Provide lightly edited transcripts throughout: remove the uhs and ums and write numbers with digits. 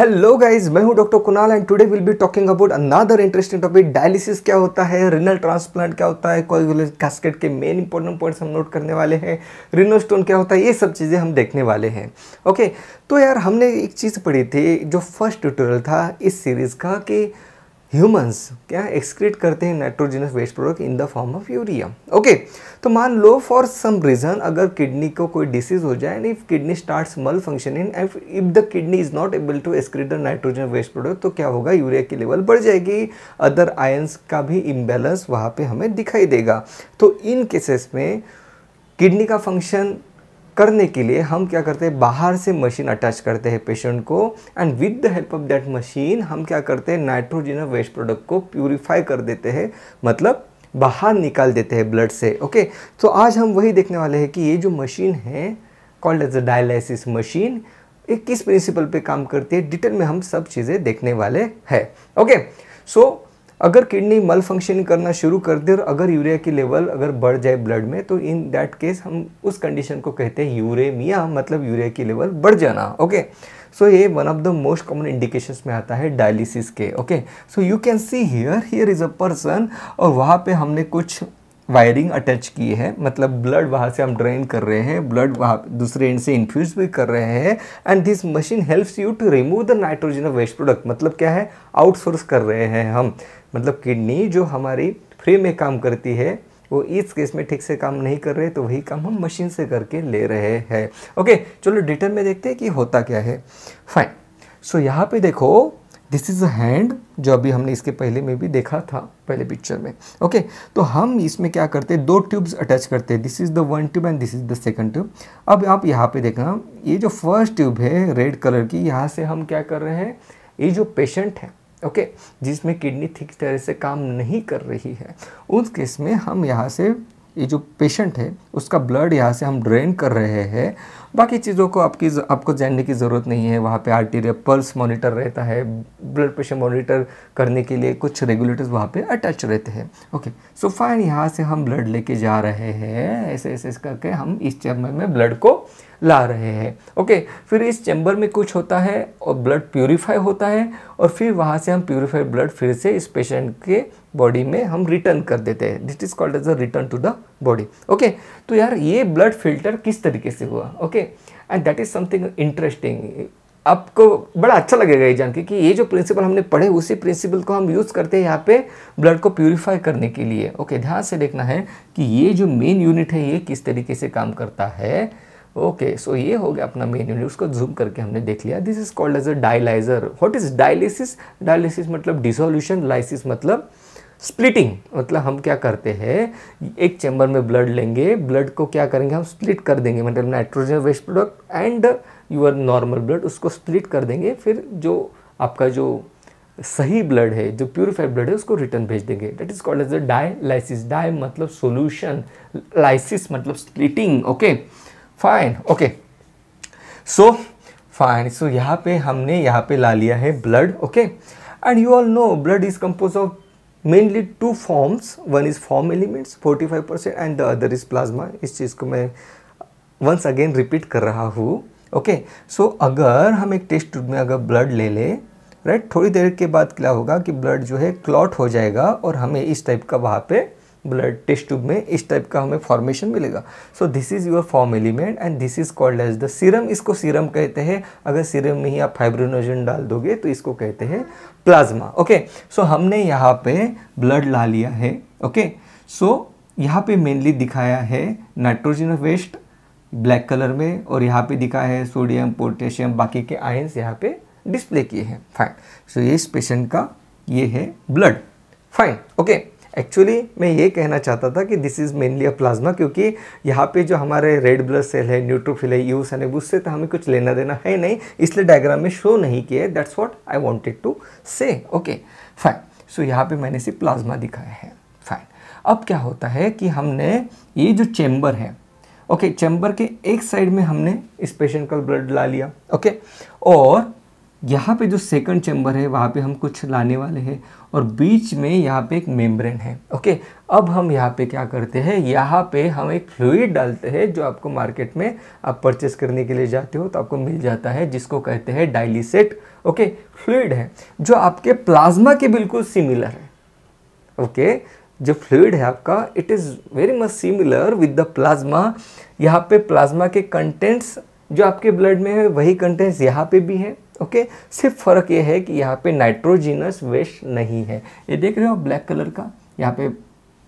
Hello guys, मैं हूं doctor Kunal and today will be talking about another interesting topic. Dialysis क्या होता है, रिनल ट्रांसप्लांट क्या होता है, कोएगुलेशन कैस्केड के मेन इंपॉर्टेंट पॉइंट्स हम नोट करने वाले हैं। रिनल स्टोन क्या होता है, ये सब चीज़ें हम देखने वाले हैं। ओके, तो यार हमने एक चीज़ पढ़ी थी जो फर्स्ट ट्यूटोरियल था इस सीरीज़ का कि ह्यूमंस क्या एक्सक्रीट करते हैं nitrogenous waste product in the form of urea. Okay, तो मान लो फॉर सम रीजन अगर किडनी को कोई डिसीज हो जाए and if kidney starts malfunctioning and if the kidney is not able to excrete the nitrogen waste product, तो क्या होगा, यूरिया की लेवल बढ़ जाएगी, अदर आयंस का भी इम्बैलेंस वहाँ पे हमें दिखाई देगा। तो इन केसेस में किडनी का फंक्शन करने के लिए हम क्या करते हैं, बाहर से मशीन अटैच करते हैं पेशेंट को and with the help of that machine हम क्या करते हैं, नाइट्रोजन वेस्ट प्रोडक्ट को प्यूरिफाई कर देते हैं, मतलब बाहर निकाल देते हैं ब्लड से। ओके, तो आज हम वही देखने वाले हैं कि ये जो मशीन है called as a dialysis machine, ये किस प्रिंसिपल पे काम करती है, डिटेल में हम सब चीज़ें देखने वाले हैं। ओके, सो अगर किडनी मल फंक्शनिंग करना शुरू कर दे और अगर यूरिया की लेवल अगर बढ़ जाए ब्लड में, तो इन दैट केस हम उस कंडीशन को कहते हैं यूरेमिया, मतलब यूरिया की लेवल बढ़ जाना। ओके, सो ये one of the most common indications में आता है डायलिसिस के। Okay, so you can see here is a person और वहाँ पे हमने कुछ वायरिंग अटैच की है, मतलब ब्लड वहाँ से हम ड्रेन कर रहे हैं, ब्लड वहाँ दूसरे एंड से इन्फ्यूज भी कर रहे हैं and this machine helps you to remove the nitrogen waste product. मतलब क्या है, आउटसोर्स कर रहे हैं हम, मतलब किडनी जो हमारी फ्री में काम करती है वो इस केस में ठीक से काम नहीं कर रहे, तो वही काम हम मशीन से करके ले रहे हैं। ओके, चलो डिटेल में देखते हैं कि होता क्या है। फाइन, सो यहाँ पे देखो दिस इज़ अ हैंड, जो अभी हमने इसके पहले में भी देखा था पहले पिक्चर में। ओके, तो हम इसमें क्या करते हैं, दो ट्यूब्स अटैच करते हैं, this is the one tube and this is the second tube. अब आप यहाँ पे देखना, ये जो फर्स्ट ट्यूब है रेड कलर की, यहाँ से हम क्या कर रहे हैं, ये जो पेशेंट है ओके जिसमें किडनी ठीक तरह से काम नहीं कर रही है, उस केस में हम यहाँ से ये जो पेशेंट है उसका ब्लड यहाँ से हम ड्रेन कर रहे हैं। बाकी चीज़ों को आपको जानने की ज़रूरत नहीं है। वहाँ पे आर्टेरियल पल्स मॉनिटर रहता है, ब्लड प्रेशर मॉनिटर करने के लिए कुछ रेगुलेटर्स वहाँ पे अटैच रहते हैं। ओके, सो फाइन, यहाँ से हम ब्लड लेके जा रहे हैं, ऐसे ऐसे करके हम इस चैम्बर में ब्लड को ला रहे हैं। ओके, फिर इस चैम्बर में कुछ होता है और ब्लड प्यूरिफाई होता है और फिर वहाँ से हम प्यूरिफाइड ब्लड फिर से इस पेशेंट के बॉडी में हम रिटर्न कर देते हैं। This is called as a return to the body. Okay, तो यार ये ब्लड फिल्टर किस तरीके से हुआ, okay, and that is something interesting. आपको बड़ा अच्छा लगेगा ये जान के कि ये जो प्रिंसिपल हमने पढ़े उसी प्रिंसिपल को हम यूज़ करते हैं यहाँ पे ब्लड को प्यूरिफाई करने के लिए। ओके, ध्यान से देखना है कि ये जो मेन यूनिट है ये किस तरीके से काम करता है। ओके, सो ये हो गया अपना मेन यूनिट, उसको जूम करके हमने देख लिया। This is called as a dialyser. What is dialysis? Dialysis मतलब डिसोल्यूशन, लाइसिस मतलब स्प्लिटिंग। मतलब हम क्या करते हैं, एक चैम्बर में ब्लड लेंगे, ब्लड को क्या करेंगे, हम स्प्लिट कर देंगे, मतलब nitrogen waste product and your normal blood, उसको स्प्लिट कर देंगे, फिर जो आपका जो सही ब्लड है, जो प्यूरिफाइड ब्लड है, उसको रिटर्न भेज देंगे। That is called as a dialysis. Dia मतलब सोल्यूशन, लाइसिस मतलब splitting. Okay fine, okay, so fine, so यहाँ पे हमने यहाँ पे ला लिया है blood. Okay, and you all know blood is compose of mainly two forms, one is form elements 45% and the other is plasma. इस चीज़ को मैं वंस अगेन रिपीट कर रहा हूँ। ओके, सो अगर हम एक टेस्ट ट्यूब में अगर ब्लड ले लें, राइट, थोड़ी देर के बाद क्या होगा कि ब्लड जो है क्लॉट हो जाएगा और हमें इस टाइप का वहाँ पे ब्लड टेस्ट ट्यूब में इस टाइप का हमें फॉर्मेशन मिलेगा। So this is your form element and this is called as the serum. इसको सीरम कहते हैं। अगर सीरम में ही आप फाइब्रिनोजन डाल दोगे तो इसको कहते हैं प्लाज्मा। ओके, सो हमने यहाँ पे ब्लड ला लिया है। ओके, सो यहाँ पे मेनली दिखाया है नाइट्रोजन वेस्ट ब्लैक कलर में और यहाँ पे दिखा है सोडियम, पोटेशियम, बाकी के आयंस यहाँ पे डिस्प्ले किए हैं। फाइन, सो ये इस पेशेंट का ये है ब्लड। फाइन, ओके, एक्चुअली मैं ये कहना चाहता था कि this is mainly a plasma, क्योंकि यहाँ पे जो हमारे रेड ब्लड सेल है, न्यूट्रोफिल है, यूसन है, उससे तो हमें कुछ लेना देना है नहीं, इसलिए डायग्राम में शो नहीं किया है। That's what I wanted to say. Okay fine, so यहाँ पे मैंने सिर्फ प्लाज्मा दिखाया है। फाइन, अब क्या होता है कि हमने ये जो चैम्बर है, ओके, चैम्बर के एक साइड में हमने इस पेशेंट का ब्लड ला लिया। ओके, और यहाँ पे जो सेकंड चैम्बर है वहाँ पे हम कुछ लाने वाले हैं और बीच में यहाँ पे एक मेम्ब्रेन है। ओके, अब हम यहाँ पे क्या करते हैं, यहाँ पे हम एक फ्लूइड डालते हैं जो आपको मार्केट में आप परचेस करने के लिए जाते हो तो आपको मिल जाता है, जिसको कहते हैं डाइलिसेट ओके, फ्लूइड है जो आपके प्लाज्मा के बिल्कुल सिमिलर है। ओके, जो फ्लूइड है आपका it is very much similar with the plasma. यहाँ पे प्लाज्मा के कंटेंट्स जो आपके ब्लड में है वही कंटेंट्स यहाँ पे भी है। ओके, सिर्फ फ़र्क ये है कि यहाँ पे नाइट्रोजिनस वेस्ट नहीं है। ये देख रहे हो ब्लैक कलर का, यहाँ पे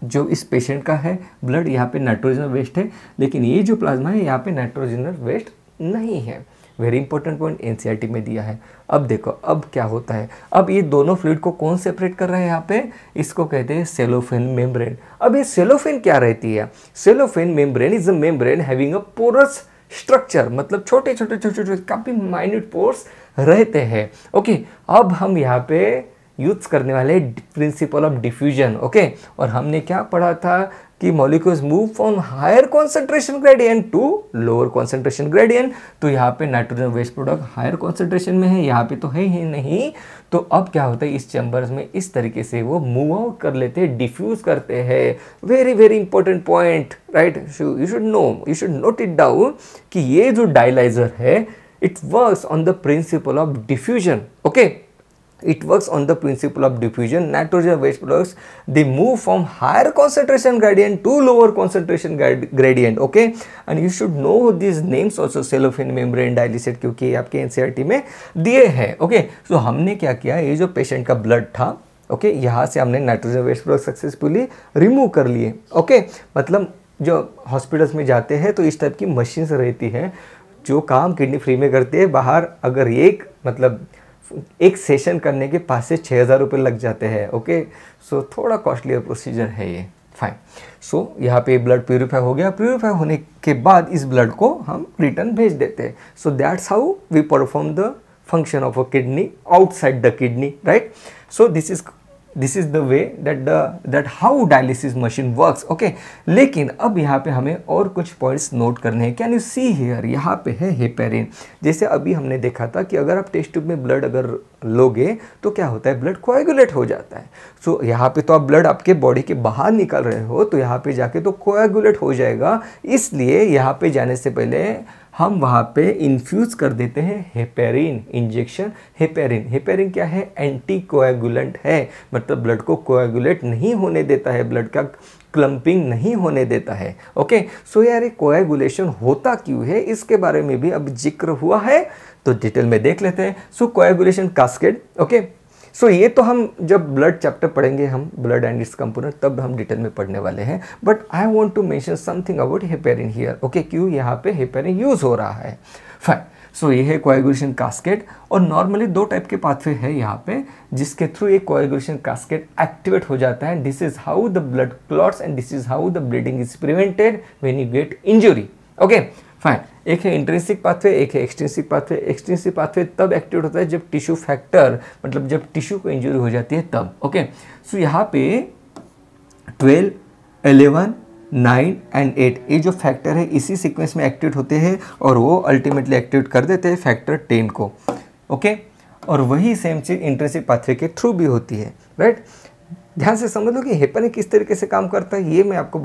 जो इस पेशेंट का है ब्लड, यहाँ पे नाइट्रोजन वेस्ट है, लेकिन ये जो प्लाज्मा है यहाँ पे नाइट्रोजनस वेस्ट नहीं है। वेरी इंपॉर्टेंट पॉइंट एनसीईआरटी में दिया है। अब देखो अब क्या होता है, अब ये दोनों फ्लूइड को कौन सेपरेट कर रहा है यहाँ पे, इसको कहते हैं सेलोफेन मेम्ब्रेन। अब ये सेलोफेन क्या रहती है, cellophane membrane is a membrane having a porous structure, मतलब छोटे छोटे छोटे छोटे काफी माइन्यूट पोर्स रहते हैं। ओके, अब हम यहाँ पे यूज करने वाले प्रिंसिपल ऑफ डिफ्यूजन। ओके, और हमने क्या पढ़ा था कि molecules move from higher concentration gradient to lower concentration gradient. तो यहाँ पे nitrogen waste product higher concentration में है, यहाँ पे तो है ही नहीं। तो अब क्या होता है, इस चैम्बर्स में इस तरीके से वो मूव आउट कर लेते हैं, डिफ्यूज करते हैं। Very very important point, right, you should know, you should note it down कि ये जो डायलाइजर है it works on the principle of diffusion. Okay, it works on the principle of diffusion. Nitrogen waste products they move from higher concentration gradient to lower concentration gradient. Okay, and you should know these names also, cellophane membrane, dialysate, क्योंकि ये आपके NCERT में दिए हैं। Okay, सो हमने क्या किया, ये जो पेशेंट का ब्लड था, ओके, यहाँ से हमने nitrogen waste product successfully remove कर लिए। ओके, मतलब जो हॉस्पिटल्स में जाते हैं तो इस टाइप की मशीन्स रहती है जो काम किडनी फ्री में करती है। बाहर अगर एक मतलब एक सेशन करने के 5 से 6,000 रुपये लग जाते हैं। ओके, सो थोड़ा कॉस्टली प्रोसीजर है ये, फाइन। सो यहाँ पे ब्लड प्यूरिफाई हो गया, प्यूरिफाई होने के बाद इस ब्लड को हम रिटर्न भेज देते हैं। So that's how we perform the function of a kidney outside the kidney, right. So this is the way that how dialysis machine works. Okay, लेकिन अब यहाँ पे हमें और कुछ पॉइंट्स नोट करने हैं। कैन यू सी हियर, यहाँ पे है हेपेरिन। जैसे अभी हमने देखा था कि अगर आप टेस्ट ट्यूब में ब्लड अगर लोगे तो क्या होता है, ब्लड कोएगुलेट हो जाता है। सो यहाँ पे तो आप ब्लड आपके बॉडी के बाहर निकाल रहे हो तो यहाँ पे जाके तो कोएगुलेट हो जाएगा, इसलिए यहाँ पे जाने से पहले हम वहाँ पे इन्फ्यूज़ कर देते हैं हेपेरिन इंजेक्शन। हेपेरिन क्या है, एंटी कोएगुलेंट है, मतलब ब्लड को कोएगुलेट नहीं होने देता है, ब्लड का क्लम्पिंग नहीं होने देता है। ओके, सो यार ये कोएगुलेशन होता क्यों है इसके बारे में भी अब जिक्र हुआ है, तो डिटेल में देख लेते हैं। सो कोएगुलेशन कास्केड। ओके, सो ये तो हम जब ब्लड चैप्टर पढ़ेंगे, हम ब्लड एंड इट्स कंपोनेंट, तब हम डिटेल में पढ़ने वाले हैं। But I want to mention something about heparin here. Okay, क्यों यहाँ पे हेपेरिन यूज हो रहा है, फाइन। सो ये है कोएगुलेशन कास्केड, और नॉर्मली 2 टाइप के पाथवे है यहाँ पे जिसके थ्रू ये कोएगुलेशन कास्केड एक्टिवेट हो जाता है। This is how the blood clots and this is how the bleeding is prevented when you get injury. Okay, fine. एक है इंट्रिंसिक पाथवे, एक है एक्सट्रिंसिक पाथवे। एक्सट्रिंसिक पाथवे तब एक्टिवेट होता है जब टिश्यू फैक्टर, मतलब जब टिश्यू को इंजरी हो जाती है तब। ओके, सो यहाँ पे 12, 11, 9 एंड 8 ये जो फैक्टर है इसी सीक्वेंस में एक्टिवेट होते हैं और वो अल्टीमेटली एक्टिवेट कर देते हैं फैक्टर 10 को। ओके, और वही सेम चीज़ इंट्रिंसिक पाथवे के थ्रू भी होती है, राइट। ध्यान से समझ लो कि हेपेरिन किस तरीके से काम करता है, ये मैं आपको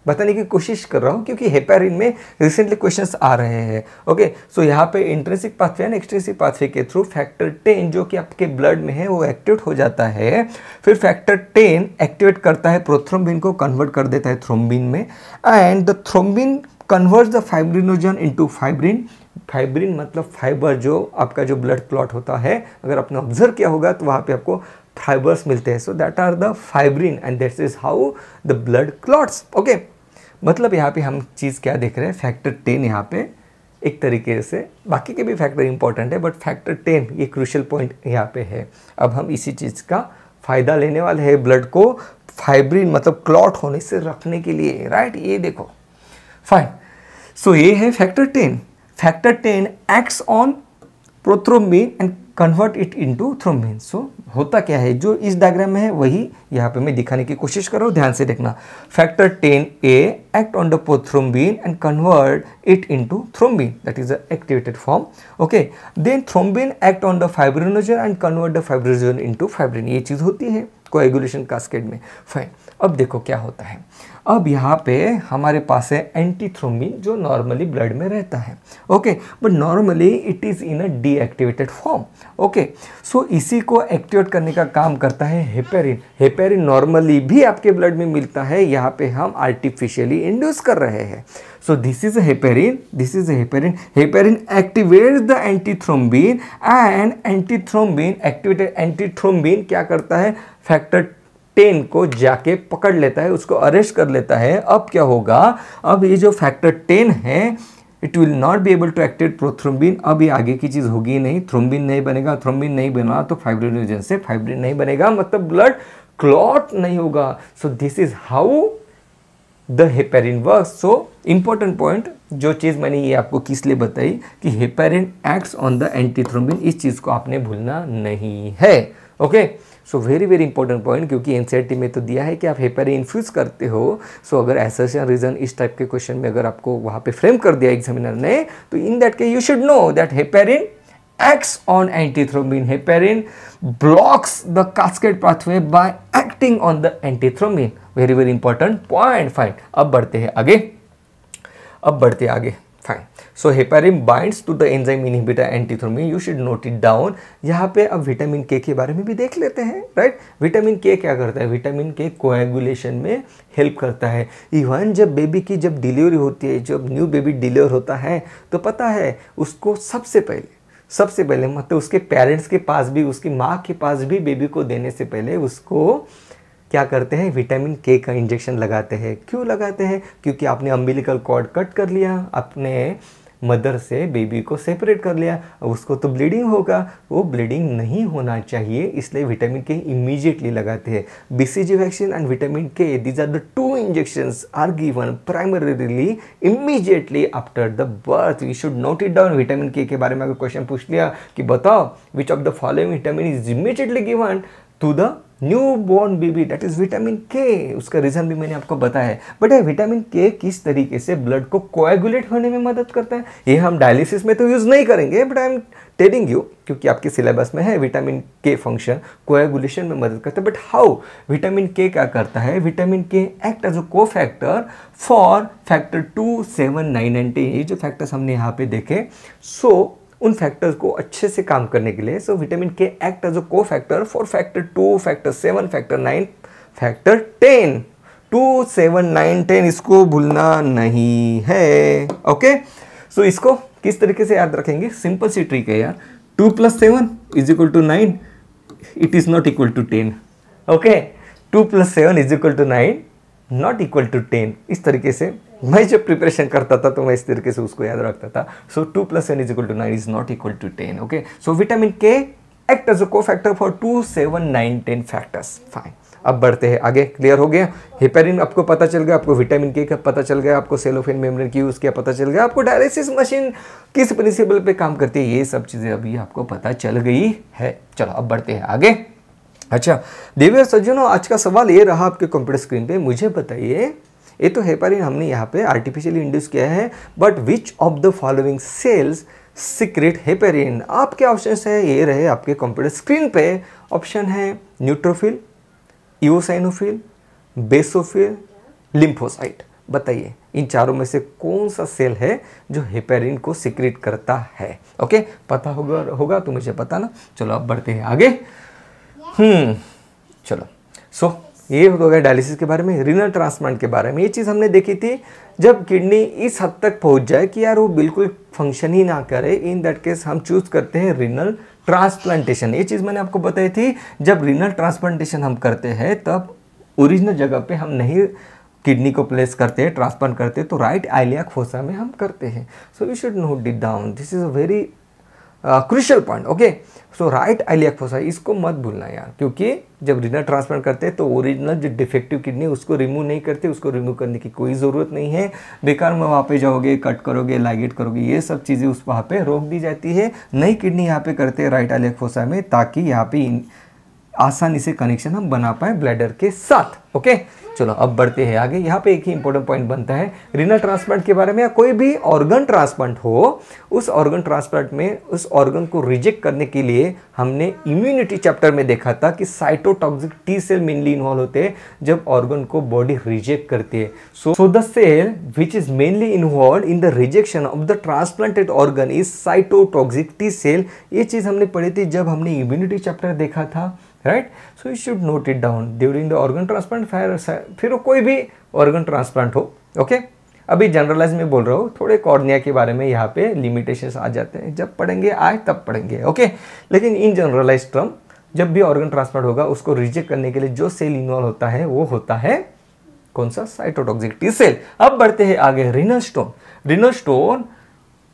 बताने की कोशिश कर रहा हूँ क्योंकि हेपेरिन में रिसेंटली क्वेश्चंस आ रहे हैं। ओके, सो यहाँ पे intrinsic pathway and extrinsic pathway के थ्रू फैक्टर 10 जो कि आपके ब्लड में है वो एक्टिवेट हो जाता है। फिर फैक्टर 10 एक्टिवेट करता है प्रोथ्रोम्बिन को, कन्वर्ट कर देता है थ्रोम्बिन में, and the thrombin converts the fibrinogen into fibrin. Fibrin मतलब फाइबर, जो आपका जो ब्लड क्लॉट होता है, अगर आपने ऑब्जर्व किया होगा तो वहाँ पे आपको फाइबर्स मिलते हैं। So that are the fibrin and that is how the blood clots. Okay, मतलब यहाँ पे हम चीज़ क्या देख रहे हैं, फैक्टर 10 यहाँ पे एक तरीके से, बाकी के भी फैक्टर इंपॉर्टेंट है बट फैक्टर 10 ये क्रूशियल पॉइंट यहाँ पे है। अब हम इसी चीज़ का फ़ायदा लेने वाले हैं ब्लड को फाइब्रिन मतलब क्लॉट होने से रखने के लिए, राइट। ये देखो, फाइन। सो ये है factor 10। Factor 10 acts on prothrombin and convert it into thrombin. So होता क्या है, जो इस डायग्राम में है वही यहाँ पे मैं दिखाने की कोशिश कर रहा हूँ, ध्यान से देखना। Factor 10A act on the prothrombin and convert it into thrombin, that is the activated form. Okay, then thrombin act on the fibrinogen and convert the fibrinogen into fibrin. ये चीज़ होती है कोएगुलेशन कास्केड में, fine. अब देखो क्या होता है, अब यहाँ पे हमारे पास है एंटीथ्रोम्बिन जो नॉर्मली ब्लड में रहता है, okay, but normally it is in a deactivated form, okay. So इसी को एक्टिवेट करने का काम करता है हेपेरिन। हेपेरिन नॉर्मली भी आपके ब्लड में मिलता है, यहाँ पे हम आर्टिफिशियली इंड्यूस कर रहे हैं। So this is a heparin, this is a heparin. Heparin activates the antithrombin and antithrombin activated antithrombin क्या करता है, फैक्टर 10 को जाके पकड़ लेता है, उसको अरेस्ट कर लेता है। अब क्या होगा, अब ये जो फैक्टर 10 है it will not be able to activate prothrombin. अब ये आगे की चीज़ होगी नहीं, थ्रोम्बिन नहीं बनेगा, थ्रोम्बिन नहीं बना तो फाइब्रिनोजन से फाइब्रिन नहीं बनेगा, मतलब ब्लड क्लॉट नहीं होगा। सो this is how the heparin work. So important point, जो चीज़ मैंने ये आपको किस लिए बताई कि heparin acts on the antithrombin, इस चीज़ को आपने भूलना नहीं है, okay. So very very important point, क्योंकि एनसीईआरटी में तो दिया है कि आप हेपेरिन इन्फ्यूज करते हो। सो अगर असर्शन रीजन इस टाइप के क्वेश्चन में अगर आपको वहाँ पे फ्रेम कर दिया एग्जामिनर ने, तो in that case you should know that heparin acts on antithrombin. Heparin blocks the cascade pathway by acting on the antithrombin. Very very important point. Fine. अब बढ़ते हैं आगे. Fine. So heparin binds to the enzyme inhibitor antithrombin. You should note it down. यहाँ पे अब vitamin के बारे में भी देख लेते हैं, राइट। विटामिन के क्या करता है, विटामिन के कोएगुलेशन में हेल्प करता है। इवन जब बेबी की जब डिलीवरी होती है, जब न्यू बेबी डिलीवर होता है, तो पता है उसको सबसे पहले मतलब उसके पेरेंट्स के पास भी, उसकी माँ के पास भी बेबी को देने से पहले उसको क्या करते हैं, विटामिन के का इंजेक्शन लगाते हैं। क्यों लगाते हैं, क्योंकि आपने अम्बिलिकल कॉर्ड कट कर लिया, अपने मदर से बेबी को सेपरेट कर लिया, उसको तो ब्लीडिंग होगा, वो ब्लीडिंग नहीं होना चाहिए, इसलिए विटामिन के इमीडिएटली लगाते हैं। BCG vaccine and vitamin K, these are the two injections are given primarily immediately after the birth. You should note it down. Vitamin के बारे में अगर क्वेश्चन पूछ लिया कि बताओ which of the following vitamin is immediately given to the newborn baby, that is vitamin K. उसका reason भी मैंने आपको बताया है। बट ये विटामिन के किस तरीके से ब्लड को कोएगुलेट होने में मदद करता है, ये हम डायलिसिस में तो यूज नहीं करेंगे, but I am telling you क्योंकि आपके सिलेबस में है विटामिन के फंक्शन कोएगुलेशन में मदद करता है। बट हाउ, विटामिन के क्या करता है, vitamin K act as a cofactor for factor 2, 7, 9 and 10, ये जो फैक्टर्स हमने यहाँ पे देखे। सो उन फैक्टर्स को अच्छे से काम करने के लिए, सो vitamin K act as a cofactor for factor 2, factor 7, factor 9, factor 10। 2, 7, 9, 10 इसको भूलना नहीं है, ओके। सो इसको किस तरीके से याद रखेंगे, सिंपल सी ट्रिक है यार। 2 + 7 = 9, it is not equal to 10, okay. 2 + 7 = 9, not equal to 10। इस तरीके से मैं जब प्रिपरेशन करता था तो मैं इस तरीके से उसको याद रखता था। So 2 + 7 = 9 is not equal to 10, okay. So vitamin K act as a cofactor for 2, 7, 9, 10 factors. Fine, अब बढ़ते हैं आगे। क्लियर हो गया, हेपेरिन आपको पता चल गया, आपको विटामिन के का पता चल गया, आपको सेलोफेन मेम्ब्रेन की यूज किया पता चल गया, आपको डायलिसिस मशीन किस प्रिंसिपल पे काम करती है, ये सब चीजें अभी आपको पता चल गई है। चलो अब बढ़ते हैं आगे। अच्छा देवियर सज्जनों, आज का सवाल ये रहा आपके कंप्यूटर स्क्रीन पे, मुझे बताइए, ये तो हेपारिन हमने यहाँ पे आर्टिफिशियली इंड्यूस किया है, but which of the following sales secret heparin. आपके ऑप्शन है, ये रहे आपके कंप्यूटर स्क्रीन पे। ऑप्शन है न्यूट्रोफिल, इओसाइनोफिल, बेसोफिल, लिम्फोसाइट। बताइए इन चारों में से कौन सा सेल है जो हेपेरिन को सीक्रेट करता है, ओके। पता होगा तो मुझे बताना। चलो अब बढ़ते हैं आगे। चलो सो ये हो गया डायलिसिस के बारे में। रीनल ट्रांसप्लांट के बारे में ये चीज़ हमने देखी थी, जब किडनी इस हद तक पहुंच जाए कि यार वो बिल्कुल फंक्शन ही ना करे, इन दैट केस हम चूज करते हैं रीनल ट्रांसप्लांटेशन। ये चीज़ मैंने आपको बताई थी, जब रीनल ट्रांसप्लांटेशन हम करते हैं तब ओरिजिनल जगह पे हम नहीं किडनी को प्लेस करते हैं, ट्रांसप्लांट करते हैं, तो राइट आइलियाक फोसा में हम करते हैं। So you should note it down, this is a very crucial point, okay. So right iliac fossa, इसको मत भूलना यार, क्योंकि जब रीनल ट्रांसप्लांट करते हैं तो ओरिजिनल जो डिफेक्टिव किडनी उसको रिमूव नहीं करते, उसको रिमूव करने की कोई ज़रूरत नहीं है। बेकार में वहाँ पे जाओगे, कट करोगे, लाइगेट करोगे, ये सब चीज़ें उस वहाँ पे रोक दी जाती है। नई किडनी यहाँ पे करते हैं राइट आइलियाक फोसा में, ताकि यहाँ पे आसानी से कनेक्शन हम बना पाए ब्लैडर के साथ। ओके, चलो अब बढ़ते हैं आगे। यहाँ पे एक ही इंपॉर्टेंट पॉइंट बनता है रीनल ट्रांसप्लांट के बारे में, या कोई भी ऑर्गन ट्रांसप्लांट हो, उस ऑर्गन ट्रांसप्लांट में उस ऑर्गन को रिजेक्ट करने के लिए हमने इम्यूनिटी चैप्टर में देखा था कि cytotoxic T cell mainly involve होते हैं जब ऑर्गन को बॉडी रिजेक्ट करती है। So the cell which is mainly involve in the rejection of the transplanted organ is cytotoxic T cell. ये चीज हमने पढ़ी थी जब हमने इम्यूनिटी चैप्टर देखा था, right. So you should note it down during the organ transplant, फिर कोई भी ऑर्गन ट्रांसप्लांट हो। ओके, अभी जनरलाइज में बोल रहा हूँ, थोड़े कॉर्निया के बारे में यहाँ पे लिमिटेशंस आ जाते हैं, जब पढ़ेंगे आए तब पढ़ेंगे। ओके, लेकिन इन जनरलाइज टर्म जब भी ऑर्गन ट्रांसप्लांट होगा उसको रिजेक्ट करने के लिए जो सेल इन्वॉल्व होता है वो होता है कौन सा? Cytotoxic T cell. अब बढ़ते हैं आगे, renal stone. Renal stone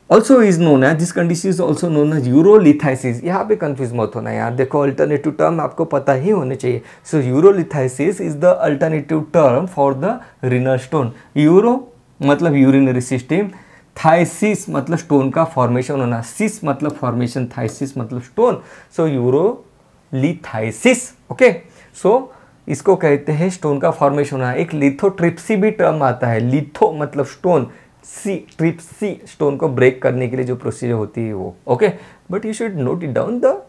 also is known as, this condition is also known as यूरोलिथाइसिस। यहाँ पे कंफ्यूज मत होना यार, देखो अल्टरनेटिव टर्म आपको पता ही होने चाहिए। So urolithiasis is the alternative term for the renal stone. Uro मतलब यूरिनरी सिस्टम, थाइसिस मतलब स्टोन का फॉर्मेशन होना, सिस मतलब फॉर्मेशन, थाइसिस मतलब स्टोन। सो यूरोलिथाइसिस। ओके, सो इसको कहते हैं स्टोन का फॉर्मेशन होना। एक लिथोट्रिप्सी भी टर्म आता है, लिथो मतलब स्टोन, सी ट्रिप्सी स्टोन को ब्रेक करने के लिए जो प्रोसीजर होती है वो। Okay, but you should note it down, the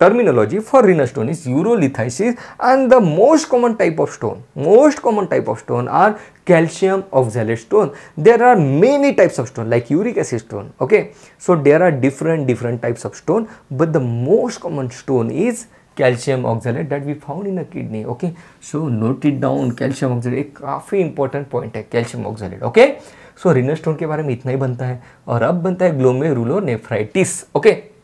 terminology for renal stone is urolithiasis, and the most common type of stone are calcium oxalate stone. There are many types of stone like uric acid stone. Okay, so there are different types of stone, but the most common stone is calcium oxalate that we found in the kidney. Okay, so note it down, calcium oxalate एक काफी important point है calcium oxalate. Okay, so renal stone के बारे में इतना ही बनता है, और अब बनता है ग्लोमेरुलोनेफ्राइटिस। ओके,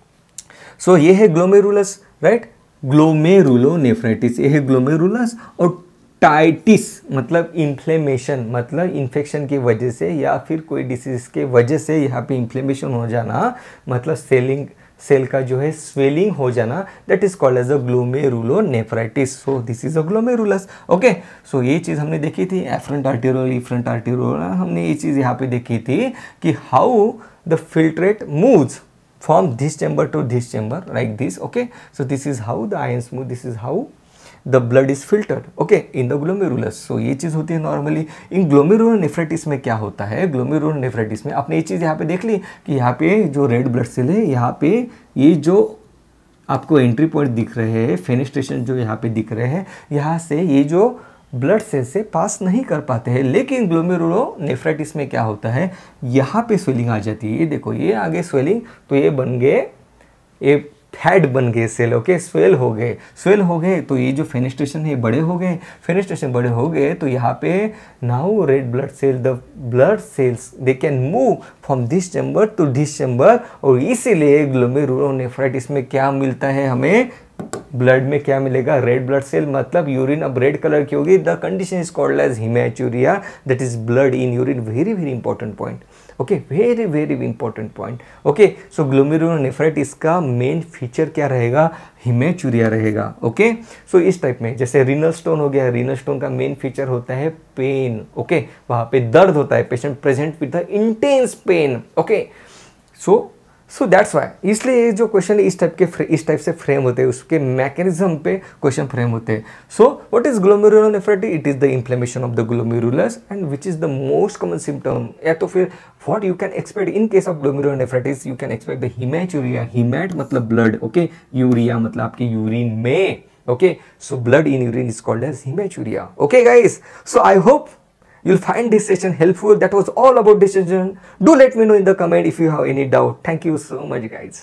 सो ये है ग्लोमेरुलस, राइट, ग्लोमेरुलोनेफ्राइटिस, ये है ग्लोमेरुलस। और टाइटिस मतलब इन्फ्लेमेशन, मतलब इन्फेक्शन की वजह से या फिर कोई डिसीज के वजह से यहाँ पे इन्फ्लेमेशन हो जाना, मतलब सेल का जो है स्वेलिंग हो जाना, that is called as a glomerulonephritis. So this is a glomerulus. Okay, सो ये चीज़ हमने देखी थी, एफरेंट आर्टेरियोल, इफरेंट आर्टेरियोल, हमने ये चीज़ यहाँ पे देखी थी कि how the filtrate moves from this chamber to this chamber like this. Okay, so this is how the ions move, this is how the blood is filtered, okay, in the glomerulus. so ये चीज़ होती है normally. इन glomerulonephritis में क्या होता है? Glomerulonephritis में आपने ये चीज़ यहाँ पे देख ली कि यहाँ पे जो रेड ब्लड सेल है, यहाँ पे ये जो आपको एंट्री पॉइंट दिख रहे हैं, फेनेस्ट्रेशन जो यहाँ पे दिख रहे हैं, यहाँ से ये जो ब्लड सेल से पास नहीं कर पाते हैं। लेकिन ग्लोमेरुलोनेफ्राइटिस में क्या होता है, यहाँ पे स्वेलिंग आ जाती है। ये देखो, ये आगे स्वेलिंग, तो ये बन गए, ये फैट बन गए सेल। ओके, स्वेल हो गए, तो ये जो फेनेस्ट्रेशन है बड़े हो गए, फेनेस्ट्रेशन बड़े हो गए, तो यहाँ पे now red blood cell, the blood cells they can move from this chamber to this chamber. और इसीलिए ग्लोमेरुलोनेफ्राइटिस में क्या मिलता है हमें? ब्लड में क्या मिलेगा? रेड ब्लड सेल, मतलब यूरिन अब रेड कलर की होगी। The condition is called as haematuria, that is blood in urine. Very important point. Okay, very important point. Okay, so glomerulonephritis का मेन फीचर क्या रहेगा? हिमैचुरिया रहेगा। ओके, सो इस टाइप में जैसे रीनल स्टोन हो गया, रीनल स्टोन का मेन फीचर होता है पेन। ओके, वहां पे दर्द होता है, patient present with the intense pen. Okay, so that's why, इसलिए ये जो क्वेश्चन इस टाइप से फ्रेम होते हैं, उसके मैकेनिज्म पे क्वेश्चन फ्रेम होते हैं। So what is glomerulonephritis? It is the inflammation of the glomerulus, and which is the most common symptom. या तो फिर what you can expect in case of glomerulonephritis, you can expect the haematuria. Haemat मतलब blood, okay, urea मतलब आपकी urine में। Okay, so blood in urine is called as haematuria. Okay guys, so I hope you'll find this session helpful. That was all about this session. Do let me know in the comment if you have any doubt. Thank you so much guys.